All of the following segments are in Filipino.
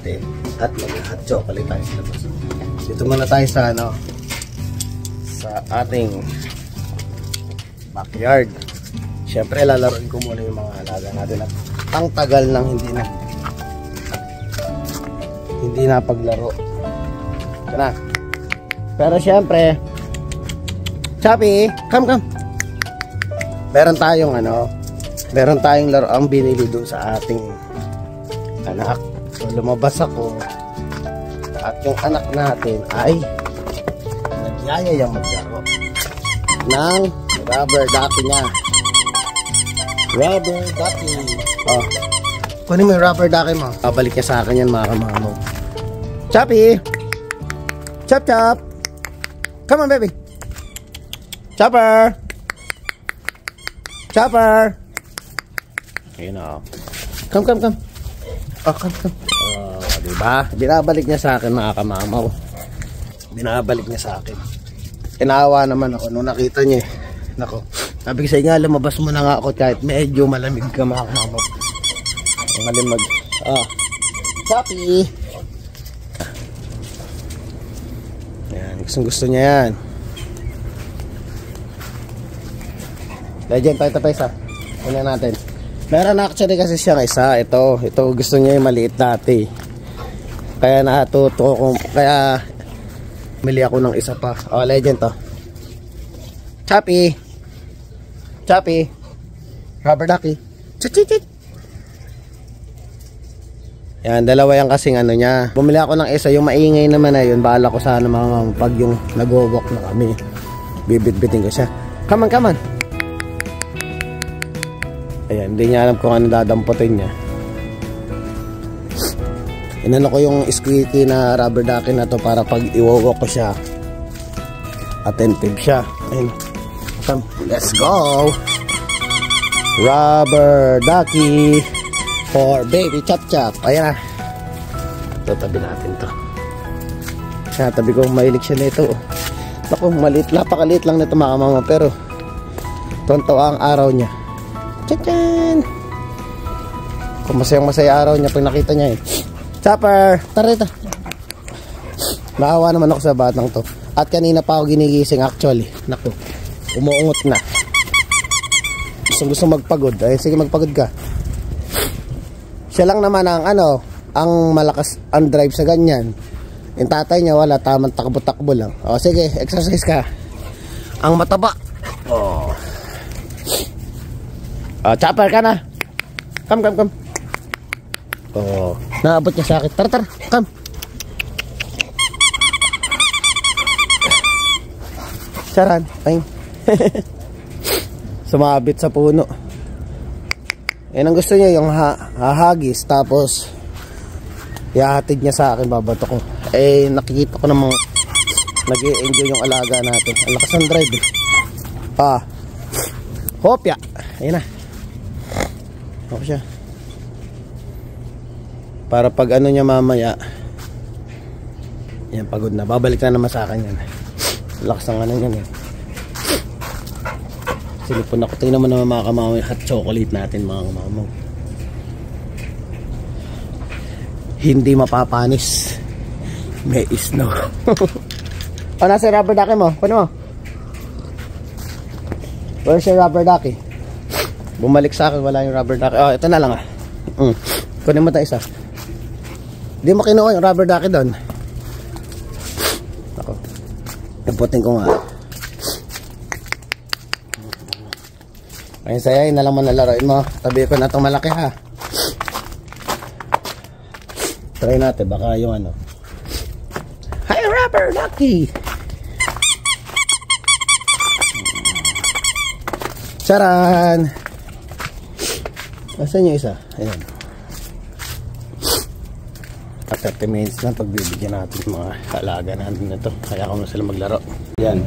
natin at mag-hot chocolate tayo sa labas. Dito muna tayo sa sa ating backyard. Siyempre lalaroin ko muna yung mga alaga natin at ang tagal nang hindi na paglaro. Ito na. Pero siyempre, Choppy, come. Meron tayong laro ang binili dun sa ating anak. So lumabas ako at yung anak natin ay nagyayayang maglaro ng rubber ducky niya. Rubber ducky. Oh, kunin mo yung rubber ducky mo. Babalik niya sa akin yan, mga kamamo. Choppy, chop. Come on, baby. Chopper. Ayun na. Come. Oh, come. Oh, diba? Binabalik niya sa akin, mga kamamaw. Binabalik niya sa akin. Inawa naman ako nung nakita niya. Nako. Sabi ko sa inyo, lumabas mo na nga ako kahit medyo malamig ka, mga kamamaw. Malimag. Oh. Choppy. Yan. Gusto niya yan. Legend, tayo isa. Una natin. Meron actually kasi siyang isa. Ito gusto niya yung maliit dati. Kaya natuto ko. Kaya mili ako ng isa pa. Oh, legend to. Choppy. Rubber ducky. Chit. Yan, dalawa yan kasing ano niya. Bumili ako ng isa. Yung maingay naman na yun. Bahala ko sana mga pag yung nag-walk na kami. Bibit-bitin ko siya. Come on. Ayan, hindi niya alam kung ano dadamputin niya. Inano ko yung squeaky na rubber ducky na to para pag iwawalk ko siya, attentive siya. Ayun. Come, let's go! Rubber ducky for baby chop. Ayan na. Tatabi natin to. Tabi ko, mahilig siya nito. Naku, maliit, napakaliit lang nito, mga mama, pero tonto ang araw niya. Tchan! Kung masayang-masaya araw niya pag nakita niya eh. Chopper! Tara rito. Naawa naman ako sa batang to. At kanina pa ako ginigising actually. Naku, umuungot na. Gusto magpagod. Ay, sige, magpagod ka. Siya lang naman ang malakas ang drive sa ganyan. Yung tatay niya wala, tamang takbo-takbo lang. O sige, exercise ka. Ang mataba. Oh. Chopper ka na. Come. Oh, naabot niya sa akin. Tara, come. Saran. Ay. Sumabit sa puno. Yan ang gusto niya, yung hahagis. Tapos ihahatid niya sa akin, babato ko. Eh, nakikita ko namang nag-i-enjoy yung alaga natin. Ang lakas ng drive eh. Hopya. Ayun na. Ako siya. Para pag ano niya mamaya, yan, pagod na. Babalik na naman sa akin yan. Lakas ng ano yan eh. Silipon ako. Tingnan mo naman, mga kamamaw, yung hot chocolate natin, mga kamamaw. Hindi mapapanis. May snow. O, nasa rubber ducky mo? Paano mo? Where's your rubber ducky? Bumalik sa akin, wala yung rubber ducky. Oh, ito na lang ah. Kunin mo tayo isa. Hindi mo kinuha yung rubber ducky doon. Ako. Iputin ko nga. Ayun saya, yun na lang mo nalaroin mo. Tabi ko na itong malaki ha. Try natin, baka yung ano. Hi, rubber ducky! Charan! Asan yung isa? Ayan. At 30 minutes na pagbibigyan natin mga alaga natin na ito. Kaya ko na sila maglaro. Yan.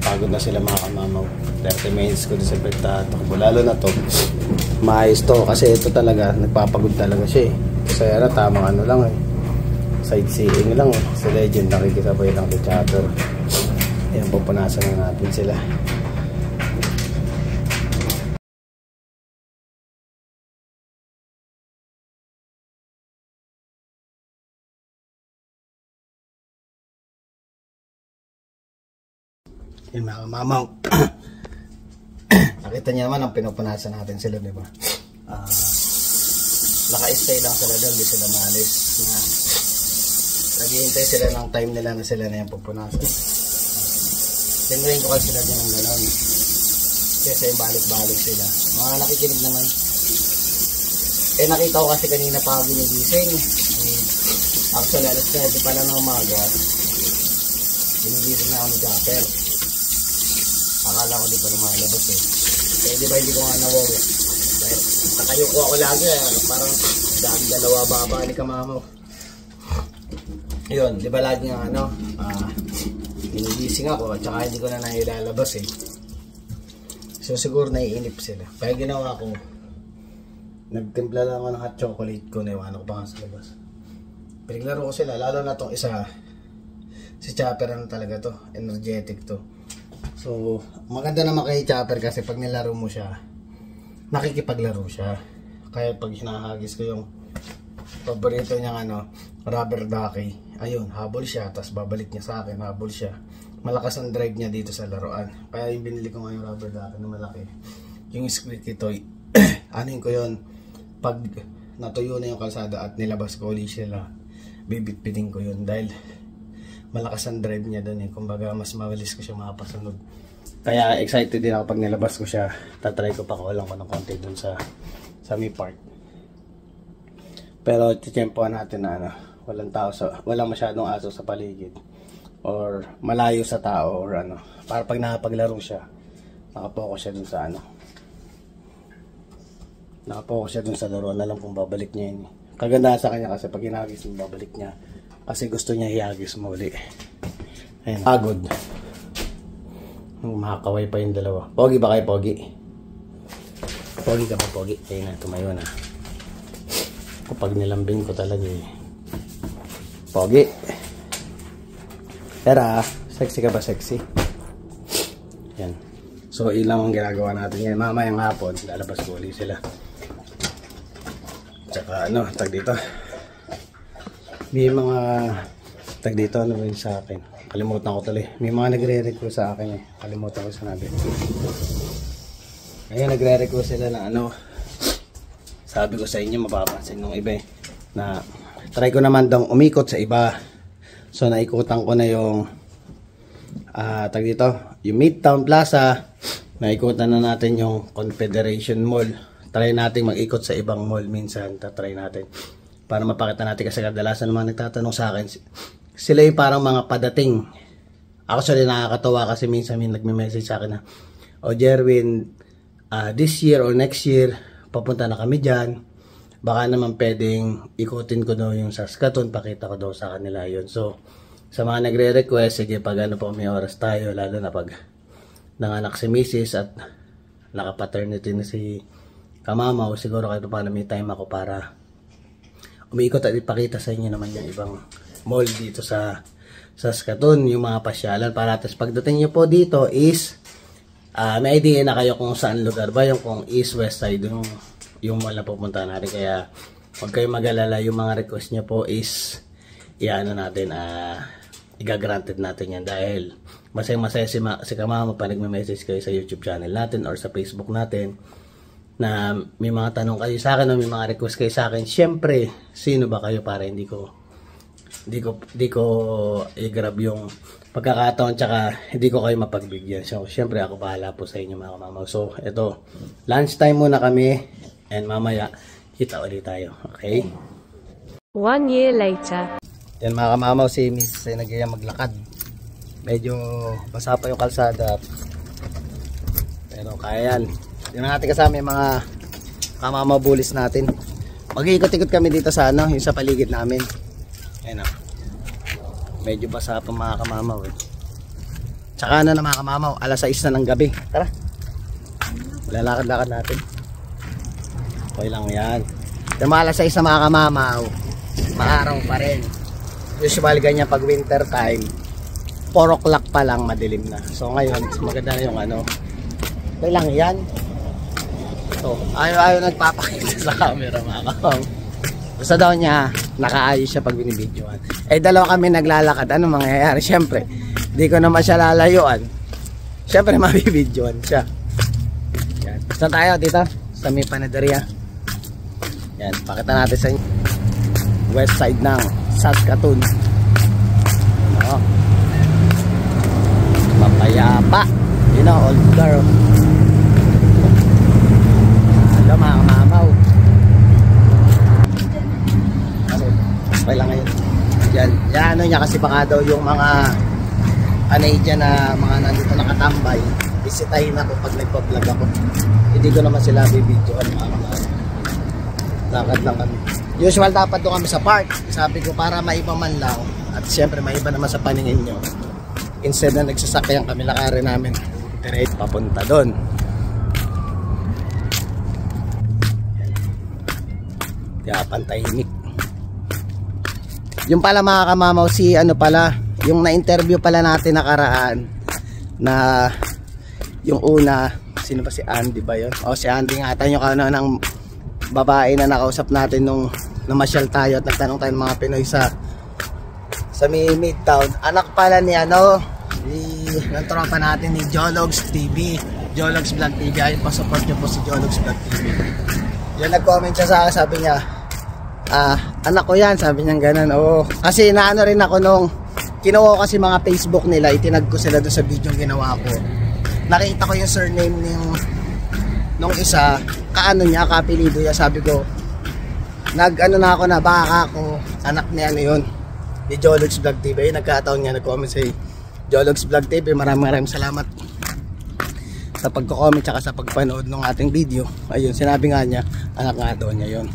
Pagod na sila, mga kamamaw. 30 minutes ko din sa pagtatakbo. Lalo na to. Maayos to. Kasi ito talaga, nagpapagod talaga siya eh. Kasi ano, tamang ano lang eh. Sightseeing lang eh. Sa Legend, nakikisabay lang kay Chatter. Ayan, pupunasan na natin sila. Yun mga kamamaw. Nakita niya naman ang pinupunasan natin sila, di ba? Naka-stay lang sila doon, di sila maalis. Naghihintay sila ng time nila na sila na yung pupunasan. Tinrain ko kasi sila din ng gano'n. Kasi yung balik-balik sila. Mga nakikinig naman. Nakita ko kasi kanina pa ako ginigising. Actually, alas 9 pa lang ng umaga. Ginigising na ako ni Chopper. Akala ko di pa lumalabas di ba hindi ko nga nawawa. Dahil nakayo ko ako lagi parang dahil dalawa baba ni kamamaw. Yun, di ba lagi nga ginigising ako at saka hindi ko na nailalabas So siguro naiinip sila. Kaya ginawa ko, nagtimpla lang ako ng hot chocolate ko, naiwan ko pa nga sa labas. Pinaglaro ko sila, lalo na tong isa. Si Chopper talaga to, energetic to. So, maganda naman kay Chopper kasi pag nilaro mo siya, nakikipaglaro siya. Kaya pag hinahagis ko yung paborito niyang rubber ducky, ayun, habol siya, tapos babalik niya sa akin, habol siya. Malakas ang drive niya dito sa laruan. Kaya yung binili ko ngayon rubber ducky na malaki. Yung squeaky toy, anin ko yun, pag natuyo na yung kalsada at nilabas ko ulit sila, bibitbitin ko yun dahil malakas ang drive niya doon kumbaga mas mabilis ko siya makapasunod. Kaya excited din ako pag nilabas ko siya. Tatry ko pa kulang ko ng konti doon sa may park. Pero tiyempohan natin na walang masyadong aso sa paligid or malayo sa tao or para pag nakapaglaro siya, nakapokus siya doon sa nakapokus siya doon sa laruan, alam kung babalik niya yun. Kaganda sa kanya kasi pag hinagis mo, babalik niya. Kasi gusto niya hihagis mo ulit. Ayun. Pagod. Makakaway pa yung dalawa. Pogi ba kayo, Pogi? Pogi ka pa, Pogi? Ayun na, tumayo na. Kapag nilambing ko talaga Pogi. Tara, sexy ka ba, sexy? Yan. So, ilang ang ginagawa natin yan. Mamayang hapon, lalabas ko ulit sila. Tsaka tag dito. May mga tag dito yun sa akin. Kalimutan ko tuloy. May mga nagre-request sa akin Kalimutan ko sinabi. Ngayon nagre-request sila na sabi ko sa inyo, mapapansin nung iba na try ko naman daw umikot sa iba. So naikutan ko na yung tag dito, yung Midtown Plaza. Naikutan na natin yung Confederation Mall. Try natin mag-ikot sa ibang mall minsan. Tatry natin. Para mapakita natin kasi kadalasan naman nagtatanong sa akin, sila yung parang mga padating. Actually nakakatawa kasi minsan may nagme-message sa akin na, Jerwin, this year or next year, papunta na kami dyan. Baka naman pwedeng ikutin ko daw yung Saskatoon, pakita ko daw sa kanila yun. So, sa mga nagre-request, sige pag po may oras tayo, lalo na pag nanganak si Mrs. at naka-paternity na si Kamamaw, siguro kahit pa paano may time ako para umiikot at ipakita sa inyo naman yung ibang mall dito sa Saskatoon, yung mga pasyalan para tapos pagdating nyo po dito is may idea na kayo kung saan lugar ba yung kung east west side yung mall na pupunta natin. Kaya huwag kayong mag-alala, yung mga request nyo po is natin iga-granted natin yan dahil masaya si Kamama pa nagme-message kayo sa YouTube channel natin or sa Facebook natin na may mga tanong kayo sa akin o may mga request kayo sa akin. Siyempre, sino ba kayo para hindi ko i-grab yung pagkakataon tsaka hindi ko kayo mapagbigyan. So, siyempre ako bahala po sa inyo mga kamamaw. So, ito, lunch time muna kami and mamaya kita ulit tayo. Okay? 1 year later. Yan mga kamamaw, si Miss ay nagyayang maglakad. Medyo basa pa yung kalsada. Pero kaya yan. Tingnan natin kasama yung mga kamamabulis natin. Mag-iikot-ikot kami dito sa yung sa paligid namin. Ayun o. Medyo basa pa mga kamamaw Tsaka na mga kamamaw, alas 6 na ng gabi. Tara. Lalakad-lakad natin. Okay lang yan. Yung mga alas 6 na mga kamamaw, maaraw pa rin. Usually ganyan pag winter time, 4 o'clock pa lang madilim na. So ngayon, maganda na yung okay lang yan. So, ayaw nagpapakita sa camera mga kamamaw. Gusto daw niya, nakaayos siya pag binibidyoan. Dalawa kami naglalakad. Ano mangyayari? Siyempre, di ko naman siya lalayuan. syempre mabibidyoan siya. Yan. Saan tayo dito? Sa may panaderia. Yan, pakita natin sa inyo. West side ng Saskatoon. Ano? Mapayapa. Yun o, old car. Hello mga kamamaw. Okay lang ngayon. Yan, ano niya kasi baka daw yung mga anay dyan na mga nandito nakatambay, bisitahin ako pag nagpa-vlog ako. Hindi ko naman sila bibidyoan mga kamamaw. Lakad lang kami. Usual dapat doon kami sa park. Sabi ko para maiba man lang. At syempre maiba naman sa paningin nyo. Instead na nagsasakyan kami, lakarin namin direct papunta doon. Kaya pantahimik. Yung pala mga kamamaw, si ano pala, yung na-interview pala natin nakaraan na yung una, sino ba, si Andy ba yun? O si Andy nga, tayo yung ano ng babae na nakausap natin nung namasyal tayo at nagtanong tayo ng mga Pinoy sa Midtown. Anak pala ni ano, ng tropa natin ni Jologs TV, Jologs Vlog TV. Ayun, pa-support nyo po si Jologs Vlog TV. Yan, nag-comment siya sa akin, sabi niya, anak ko yan, sabi niya gano'n. Oo, kasi naano rin ako nung kinuha ko kasi mga Facebook nila, itinag ko sila doon sa video yung ginawa ko. Nakita ko yung surname nung isa, kaano niya, kapilido niya. Sabi ko, nag-ano na ako na, baka ako, anak niya ano yun, ni Jologs Vlog TV. Ayun, nagkataon niya, nag-comment sa Jologs Vlog TV. Maraming salamat sa pagko-comment tsaka sa pagpanood ng ating video. Ayun, sinabi nga niya, anak nga daw niya yun.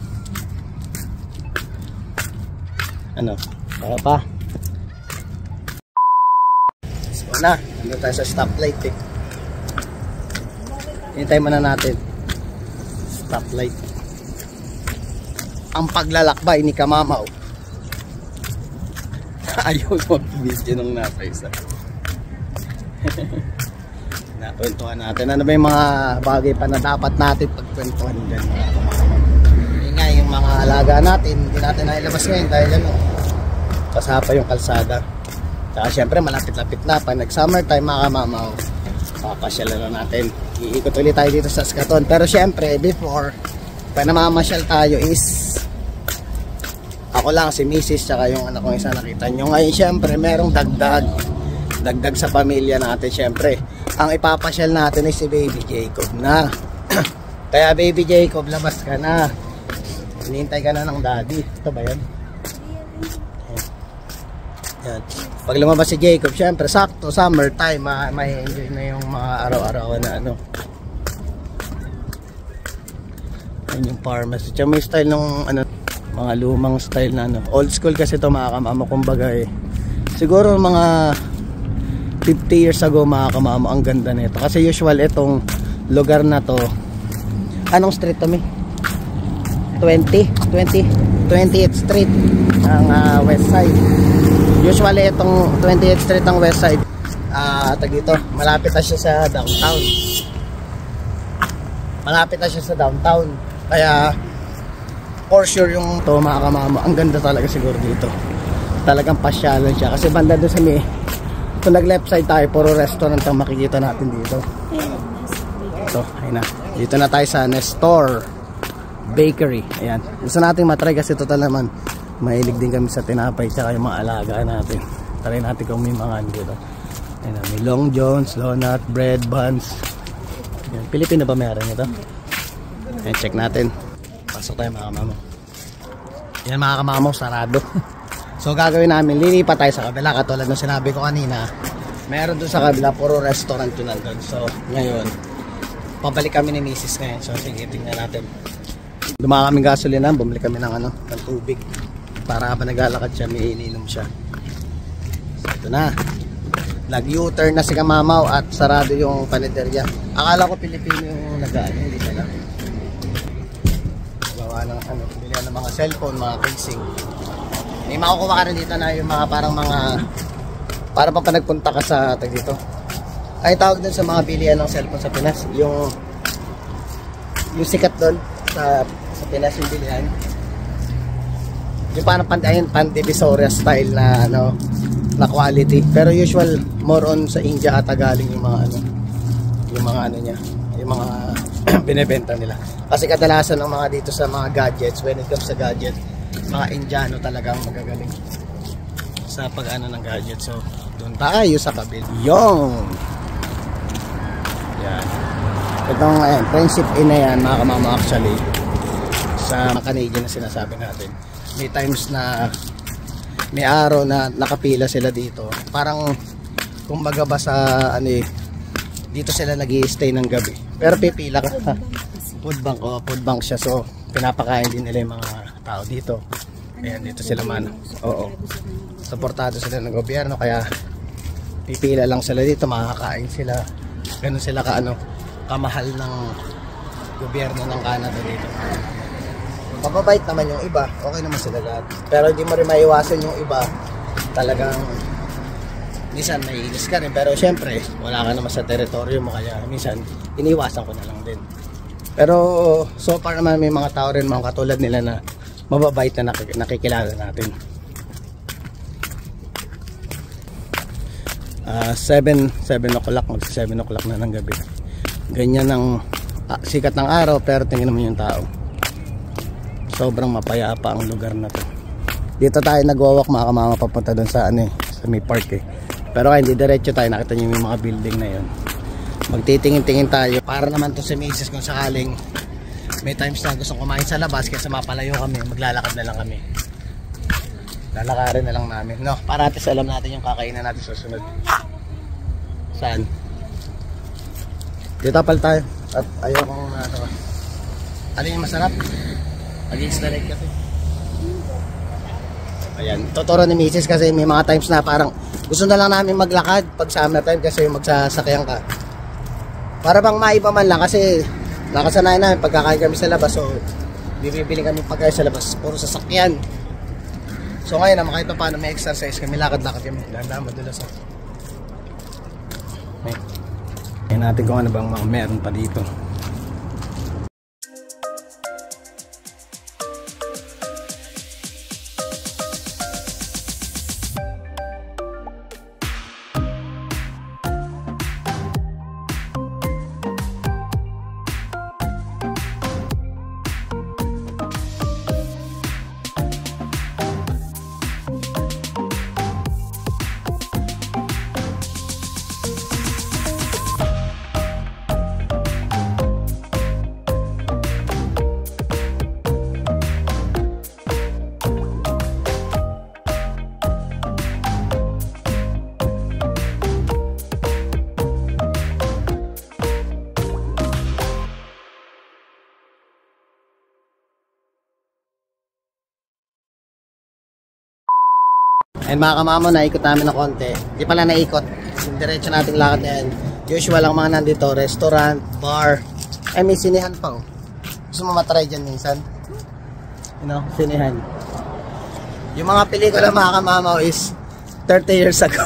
Ano? Baka pa. So na, ano tayo sa stoplight eh. Hintay muna natin. Stoplight. Ang paglalakbay ni Kamamaw. Ayaw mag-video nung nasa isa. Nakwentuhan natin. Ano ba yung mga bagay pa na dapat natin pagkwentuhan dyan? Yun nga, yung mga alaga natin, hindi natin nailabas ngayon dahil ano, pasapa yung kalsada. Saka syempre malapit-lapit na. Pag nag-summer time mga kamamaw, papasyalan na natin. Iikot ulit tayo dito sa Saskatoon. Pero syempre, before, pag namamasyal tayo is ako lang, si Mrs. tsaka yung anak kong isa nakita nyo. Ngayon syempre, merong dagdag sa pamilya natin. Syempre, ang ipapasyal natin ay si Baby Jacob na. Kaya Baby Jacob, labas ka na. Hinihintay ka na ng daddy. Ito ba yan? Yan. Pag lumabas si Jacob, syempre sakto summer time, may enjoy na yung mga araw-araw na ano. Yan yung pharmacy. Tsaka may style ng ano, mga lumang style na ano. Old school kasi ito mga kamama, kumbaga eh. Siguro mga 50 years ago mga kamama, ang ganda nito. Kasi usual itong lugar na to. Anong street to mi? 20th Street ang west side. Usually itong 20th Street ang west side, dito, malapit na siya sa downtown. Kaya for sure yung to mga kamama, ang ganda talaga siguro dito. Talagang pasyalan siya. Kasi banda doon sa may, kung nag left side tayo, puro restaurant ang makikita natin dito. Ito, ayun na. Dito na tayo sa Nestor Bakery. Ayan. Gusto natin matry kasi total naman mahilig din kami sa tinapay tsaka yung mga alaga natin. Try natin kung may mga ano dito. Ayan na, may Long John's, donut, bread, buns. Ayan. Pilipino ba meron ito? Ayan, check natin. Pasok tayo mga kamamaw. Ayan mga kamamaw, sarado. So gagawin namin, lilipat tayo sa kabila. Katulad ng sinabi ko kanina, meron doon sa kabila, puro restaurant yun nandun. So ngayon, pabalik kami ni Mrs. ngayon. So sige, tingnan natin. Dumaka kaming gasolina, bumili kami ng ano, ng tubig. Para habang naglalakad siya, may ininom siya. So ito na. Nag-U-turn na si Kamamaw at sarado yung panaderia. Akala ko Pilipino yung nag-ano, hindi pala. Gawa ng ano, bilihan ng mga cellphone, mga casing. May makukuha ka rin dito na yung mga parang mga, para pa nagpunta ka sa tag dito. Ay tawag dun sa mga bilihan ng cellphone sa Pinas, yung sikat doon sa Pinas yung bilihan. Yung parang pan-divisoria style na ano, na quality. Pero usual more on sa India ata galing yung mga ano, yung mga ano niya, yung mga binebenta nila. Kasi kadalasan ng mga dito sa mga gadgets, when it comes sa gadget, mga Indiano talagang magagaling sa pag-ano ng gadget. So doon tayo sa pavilion. Yan. Itong Friendship Inn na yan, mga kamama, actually sa Canadian na sinasabi natin, may times na may araw na nakapila sila dito. Parang kumbaga ba sa ano eh, dito sila nag-i-stay ng gabi. Pero pipila ka. Food bank, food bank siya. So pinapakain din nila yung mga tao dito. Ayan, dito sila man. Oo. Suportado sila ng gobyerno, kaya pipila lang sila dito, makakain sila. Ganun sila kaano, kamahal ng gobyerno ng Canada dito. Mababait naman yung iba, okay naman sila lahat. Pero hindi mo rin maiwasan yung iba, talagang minsan naiinis ka rin. Pero syempre, wala ka naman sa teritoryo mo, kaya minsan iniwasan ko na lang din. Pero so far naman may mga tao rin mga katulad nila na mababait na nakikilala natin. 7 o'clock, magsa 7 o'clock na ng gabi. Ganyan ang sikat ng araw, pero tingnan mo yung tao. Sobrang mapayapa ang lugar na to. Dito tayo nagwawalk mga kamama papunta doon sa ano eh, sa may park eh. Pero hindi diretso tayo, nakita niyo yung mga building na yon. Magtitingin-tingin tayo para naman to sa misis kung sakaling may times na gusto kumain sa labas kaysa mapalayo kami, maglalakad na lang kami. Lalakarin na lang namin, no? Para atis alam natin yung kakainan natin susunod. Saan? Dito pala tayo. At ayaw kong ito. Ano yung masarap? Against the light kasi. Ayan, tuturo ni Mrs. kasi may mga times na parang gusto na lang namin maglakad pag summer time kasi magsasakyan ka. Para bang maiba man lang kasi nakasanayan namin pagkakain kami sa labas, so bibili kami pagkain sa labas, puro sasakyan. So ngayon naman kahit pa paano may exercise kami, lakad-lakad kami, dahan-dahan madulas. Tingnan natin kung ano bang mga meron pa dito. And mga kamamo, naikot namin ng konti. Di pala naikot. Yung diretso nating lakad na yan. Usual ang mga nandito, restaurant, bar. Eh may sinihan pa oh. Gusto mo matry dyan minsan? You know, sinihan. Yung mga pelikula mga kamamo is 30 years ago.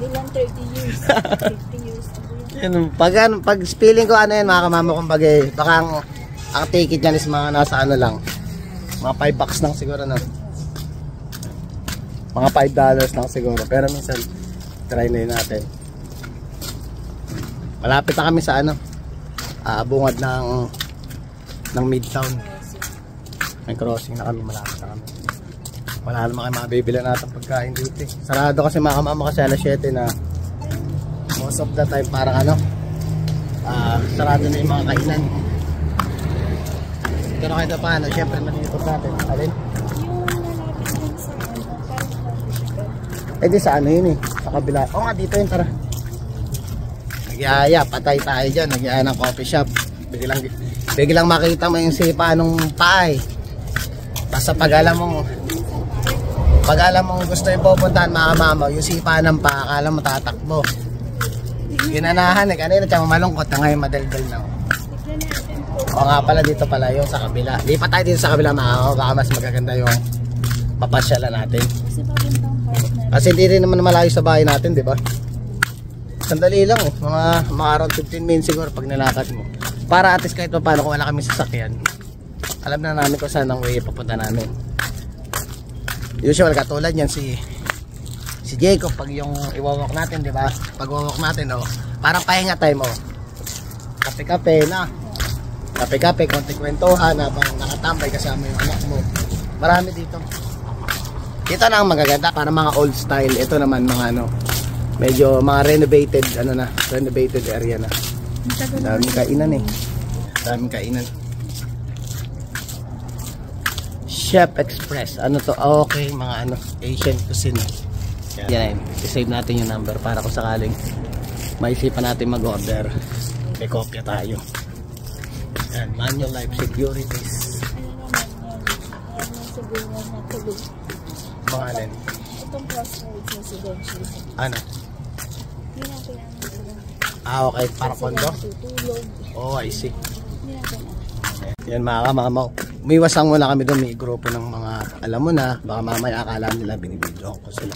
Hindi lang 30 years. 50 years ago Yun, yan. pag feeling ko ano yan mga kamamo, kumbaga baka ang ticket dyan is mga nasa ano lang. Mga $5 lang siguro na. Mga $5 lang siguro. Pero minsan, try na yun natin. Malapit na kami sa ano, bungad ng Midtown. May crossing na kami, malapit na kami. Wala naman kayo mabibila natin pagkain dito. Sarado kasi mga kamama kasi alas 7 na most of the time parang ano, sarado na yung mga kainan. Pero kahit na paano, syempre nalilipot natin. Alin? Eh di sa ano yun eh, sa kabila. O nga dito yun, tara. Nagyaya, patay tayo dyan. Nagyaya ng coffee shop. Biglang makita mo yung sipa nung paay. Basta pag alam mong gusto yung pupuntahan mga kamamaw, yung sipa ng paa, akala mo tatakbo. Ginanahan eh, kanina tsaka malungkot na ngayon madaldal na. O nga pala dito pala yung sa kabila. Lipat tayo dito sa kabila mga kamamaw, baka mas magaganda yung papasyalan natin. Kasi hindi rin naman malayo sa bahay natin, di ba? Sandali lang, mga around 15 minutes siguro pag nilakad mo. Para at least kahit pa paano kung wala kami sasakyan, alam na namin kung saan ang way papunta namin. Usual katulad yan si Jacob pag yung iwawalk natin, di ba? Pag wawalk natin, oh, parang pahinga time, oh. kape-kape na. Kape-kape, konting kwentuhan habang nakatambay kasama yung anak mo. Marami dito. Dito na ang magaganda para mga old style. Ito naman mga ano, medyo mga renovated ano na, renovated area na. Daming kainan eh. Daming kainan. Chef Express. Ano to? Okay, mga ano, Asian cuisine. Yan, i-save natin yung number para kung sakaling maisipan natin mag-order. May kopya tayo. Yan, Manulife Securities. Mga alin? Itong Crossroads Residential. Ano? Hindi natin Okay, para kondo? tutulog. Oh, I see. Hindi natin Yan mga kamamaw. Umiwasang muna kami doon. May grupo ng mga, alam mo na, baka mamaya akala nila binibidyo ko sila.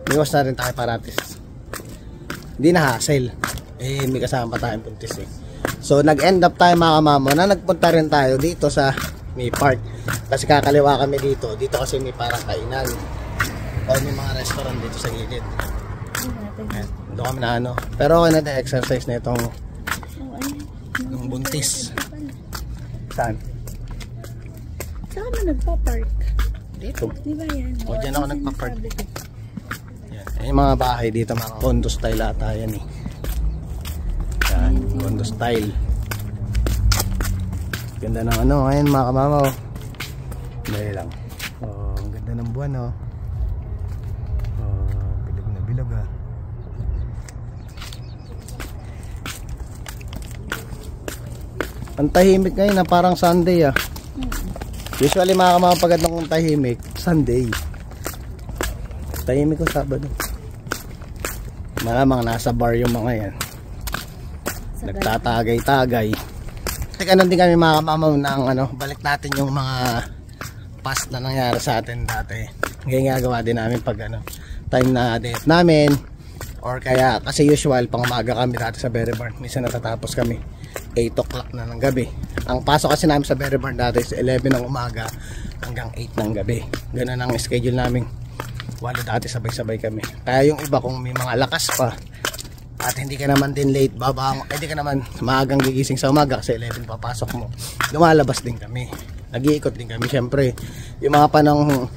Umiwas na rin tayo paratis. Hindi na hassle. Eh, may kasama pa tayong puntis eh. So, nag-end up tayo mga kamamaw na nagpunta rin tayo dito sa may park. Kasi kakaliwa kami dito. Dito kasi may parang kainan. O may mga restaurant dito sa gilid. Doon kami na ano. Pero okay na tayo exercise na itong yung buntis. Saan? Saan ka nagpa-park? Dito. Di ba yan? O, dyan ako nagpa-park. Yan. Yung mga bahay dito, mga condo style ata yan eh. Yan, condo style. Ganda ng ano, ayan mga kamamaw. Dali lang. Oh, ang ganda ng buwan oh. Oh, bilog na bilog ah. Ang tahimik ngayon na parang Sunday ah. Usually mga kamamaw pagkat ng tahimik, Sunday. Tahimik ko Sabado. Malamang nasa bar yung mga yan. Nagtatagay-tagay. Teka nun din kami mga kamamaw ng ano, balik natin yung mga past na nangyari sa atin dati. Ngayon gagawa din namin pag ano, time na date namin. Or kaya, kasi usual, pang umaga kami dati sa Berry Barn. Minsan natatapos kami 8 o'clock na ng gabi. Ang pasok kasi namin sa Berry Barn dati is 11 ng umaga hanggang 8 ng gabi. Ganun ang schedule namin. Wala dati sabay-sabay kami. Kaya yung iba kung may mga lakas pa at hindi ka naman din late babang, hindi ka naman maagang gigising sa umaga kasi 11 papasok mo, lumalabas din kami, nag-iikot din kami. Syempre yung mga panahon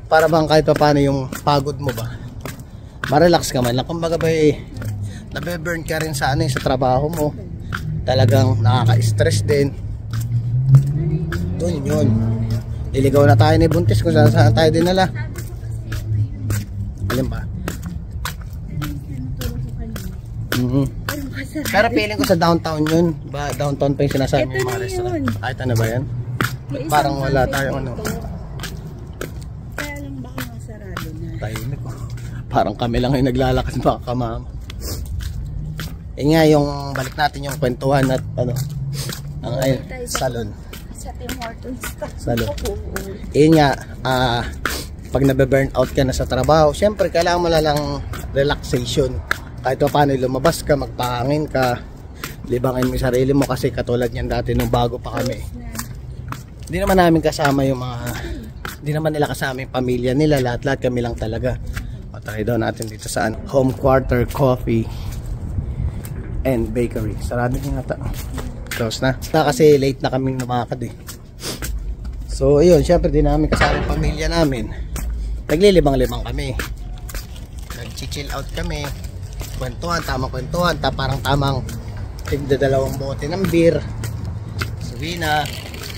para bang kahit pa paano yung pagod mo ba ma-relax ka man lang, kumbaga ba nabe-burn ka rin sa ano sa trabaho mo, talagang nakaka-stress din dun yun. Iligaw na tayo ni buntis kung saan tayo dinala. Alin ba? Pero feeling ko sa downtown yun. Ba, downtown pa yung sinasabi yung mga restaurant. Kahit ano ba yan? Parang wala tayong ano. Kaya lang baka masarado na. Tahimik ko. Parang kami lang yung naglalakad baka kamama. Eh nga yung balik natin yung kwentuhan at ano. Ang ay, salon. Sa Tim Hortons. Salon. Eh nga, pag nabe-burn out ka na sa trabaho, syempre kailangan mo lang relaxation. Kahit pa paano lumabas ka, magpahangin ka, libangin mo yung sarili mo kasi katulad niyan dati nung bago pa kami. Hindi naman namin kasama yung mga, hindi naman nila kasama yung pamilya nila, lahat-lahat kami lang talaga. Patry daw natin dito sa Home Quarter Coffee and Bakery. Sarado din nata. Close na. Kasi late na kaming lumakad eh. So ayun, syempre di namin kasama yung pamilya namin. Naglilibang-libang kami. Nag-chill out kami. Kwentuhan, tamang kwentuhan, parang tamang tigdadalawang bote ng beer. Sabi na.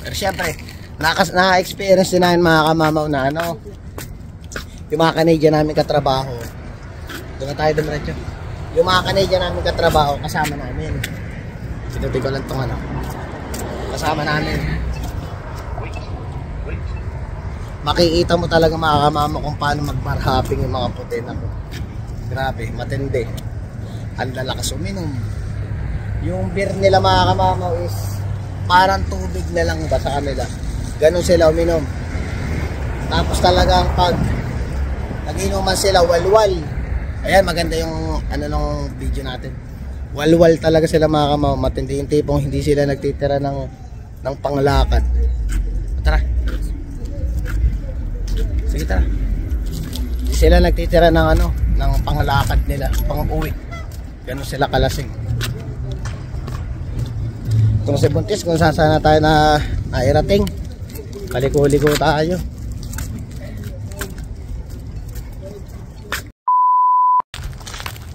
Pero syempre, naka-experience din namin mga kamamaw na ano, yung mga Canadian namin katrabaho. Doon na tayo dumiretso. Yung mga Canadian namin katrabaho, kasama namin. Pinuti ko lang itong ano. Kasama namin. Makikita mo talaga mga kamamaw kung paano mag-bar hopping yung mga puti na ko. Grabe, matindi. Ang lalakas uminom. Yung beer nila mga kamamaw is parang tubig na lang ba sa kanila. Ganun sila uminom. Tapos talagang pag nag-inuman sila, walwal. Ayan, maganda yung ano nung video natin. Walwal talaga sila mga kamamaw. Matindi yung tipong hindi sila nagtitira ng panglakad. Tara. Sige tara. Hindi sila nagtitira ng ano, ng panglakad nila, pang-uwi. Ganun sila kalasing. Kung si Buntis, kung saan sana tayo na nairating. Kaliko-liko tayo.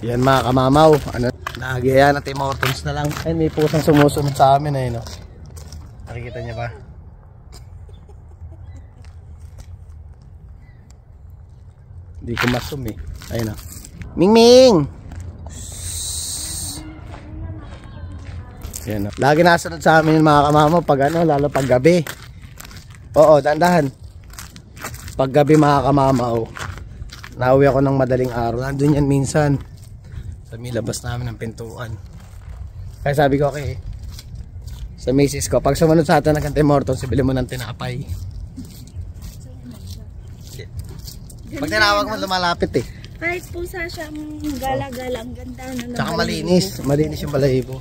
Yan mga kamamaw. Ano, nagaya na Tim Hortons na lang. Ay, may pusang sumusunod sa amin eh, no? Nakikita niya ba? Hindi ko masum eh. Ayun na. Ming! Yan, no? Lagi nasunod sa amin yung mga kamamaw pag ano, lalo pag gabi. Oo, dahan-dahan. Pag gabi mga kamamaw, nauwi ako ng madaling araw. Nandun yan minsan. Sa may labas namin ng pintuan. Kaya sabi ko okay, sa misis ko, pag sumunod sa atin ng Tim Hortons, bili mo ng tinapay. Pag tinawag mo, lumalapit eh. Kahit pusa siyang gala-gala, ang ganda na. Tsaka malinis. Malinis yung balahibo.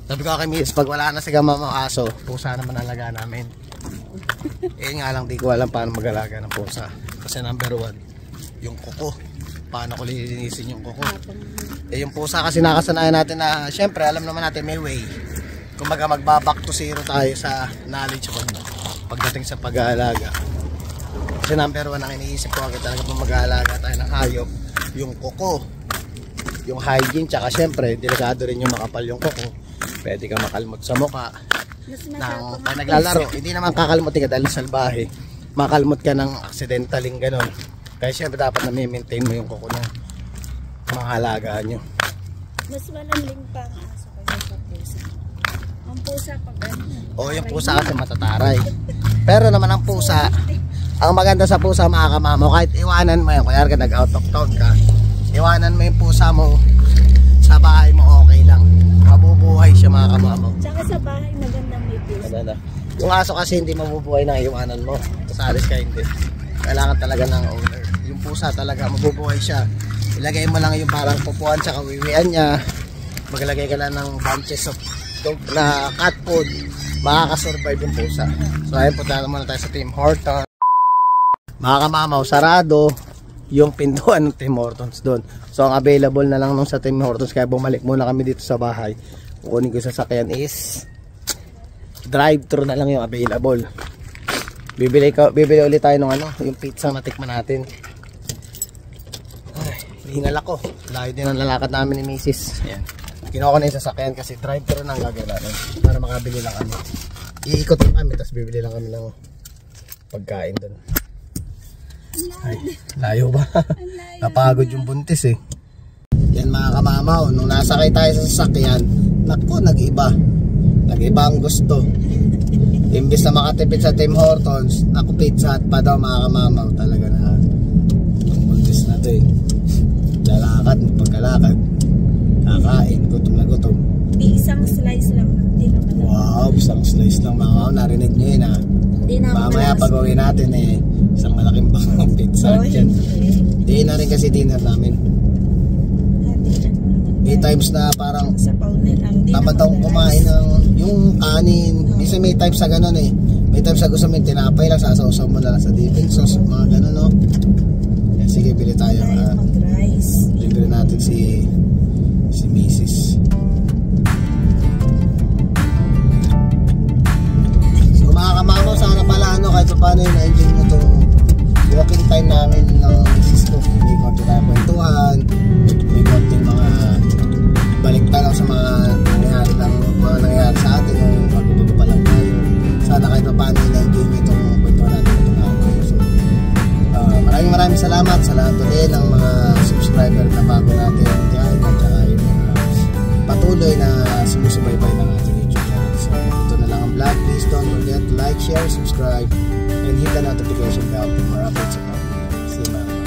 Sabi ko kay misis, pag wala na si Mama aso, pusa naman alaga namin. Eh nga lang, di ko alam paano mag-alaga ng pusa. Kasi number 1, yung kuko. Paano ko lilinisin yung kuko. Eh yung pusa kasi nakasanayan natin na syempre alam naman natin may way. Kumbaga magbaback to zero tayo sa knowledge pagdating sa pag-aalaga. Kasi number 1 ang iniisip ko agad talaga pag mag-aalaga tayo ng hayop, yung kuko, yung hygiene, tsaka syempre delikado rin yung makapal yung kuko. Pwede ka makalmot sa mukha nang pag naglalaro. Hindi naman kakalmot ka dahil salbahe, makalmot ka ng accidentaling ganon. Kaya syempre dapat na maintain mo yung kuko ng mga halagaan nyo. Mas malalim pa ang aso kaya sa pusa. Ang pusa pag ano. O yung pusa kasi matataray. Pero naman ang pusa, ang maganda sa pusa mga kamamaw, kahit iwanan mo yan, kaya ka nag-out of town ka, iwanan mo yung pusa mo sa bahay mo, okay lang. Mabubuhay siya mga kamamaw. Tsaka sa bahay magandang may pusa. Yung aso kasi hindi mabubuhay na iwanan mo. Tapos alis ka hindi. Kailangan talaga ng owner. Yung pusa talaga mabubuhay siya. Ilagay mo lang yung parang pupuan tsaka wiwian niya. Maglagay ka lang ng bunches of dog na cat food. Makakasurvive yung pusa. So ayun, punta naman tayo sa Tim Hortons. Mga kamamaw, sarado yung pintuan ng Tim Hortons doon. So ang available na lang nung sa Tim Hortons, kaya bumalik muna kami dito sa bahay. Kukunin ko sa sasakyan is drive-thru na lang yung available. Bibili ulit tayo ng ano, yung pizza na tikman natin. Ay, hingal ako. Layo din ang lalakad namin ni Mrs. Ayan. Kinuha ko na yung sasakyan kasi drive-thru nang gagawin natin para makabili lang kami. Iikot lang kami, tapos bibili lang kami ng pagkain doon. Ay, layo ba? Napagod yung buntis eh. Yan mga kamamaw, nung nasakay tayo sa sasakyan, naku, nag-iba ang gusto. Imbis na makatipid sa Tim Hortons, naku, Pizza Hut pa daw mga kamamaw. Talaga na ang buntis na to eh. Lalakad, pagkalakad, kakain, gutom na gutom. Di isang slice lang, hindi naman. Wow, isang slice lang mga kamamaw. Narinig nyo yun ha. Mamaya pag-uwi natin eh, isang malaking bakang pizza dyan. Di na rin kasi dinner namin. 3 times na parang tamad akong kumain ng yung kanin. Minsan may times sa ganun eh. May times sa gusto mo yung tinapay lang, sasaw-saw mo na lang sa dipping sauce, mga ganun no. Yan, sige, bili tayo. Libre natin si Mrs. So mga kamamaw, sana pala ano, kahit paano yung na-enjoy nyo itong walking time namin ng Mrs. ko. May konti tayo kwentuhan, may konting mga baliktad sa mga nangyayari sa atin nung pagbubuto pa lang tayo. Sana kahit paano yung na-enjoy nyo itong kwentuhan natin itong araw. So, maraming salamat sa lahat ulit ng mga subscriber na bago natin dyan at saka yung patuloy na sumusubaybay ng ating YouTube channel. So ito na lang ang vlog. Please don't forget to like, share, subscribe and hit the notification bell for more updates about me. See you,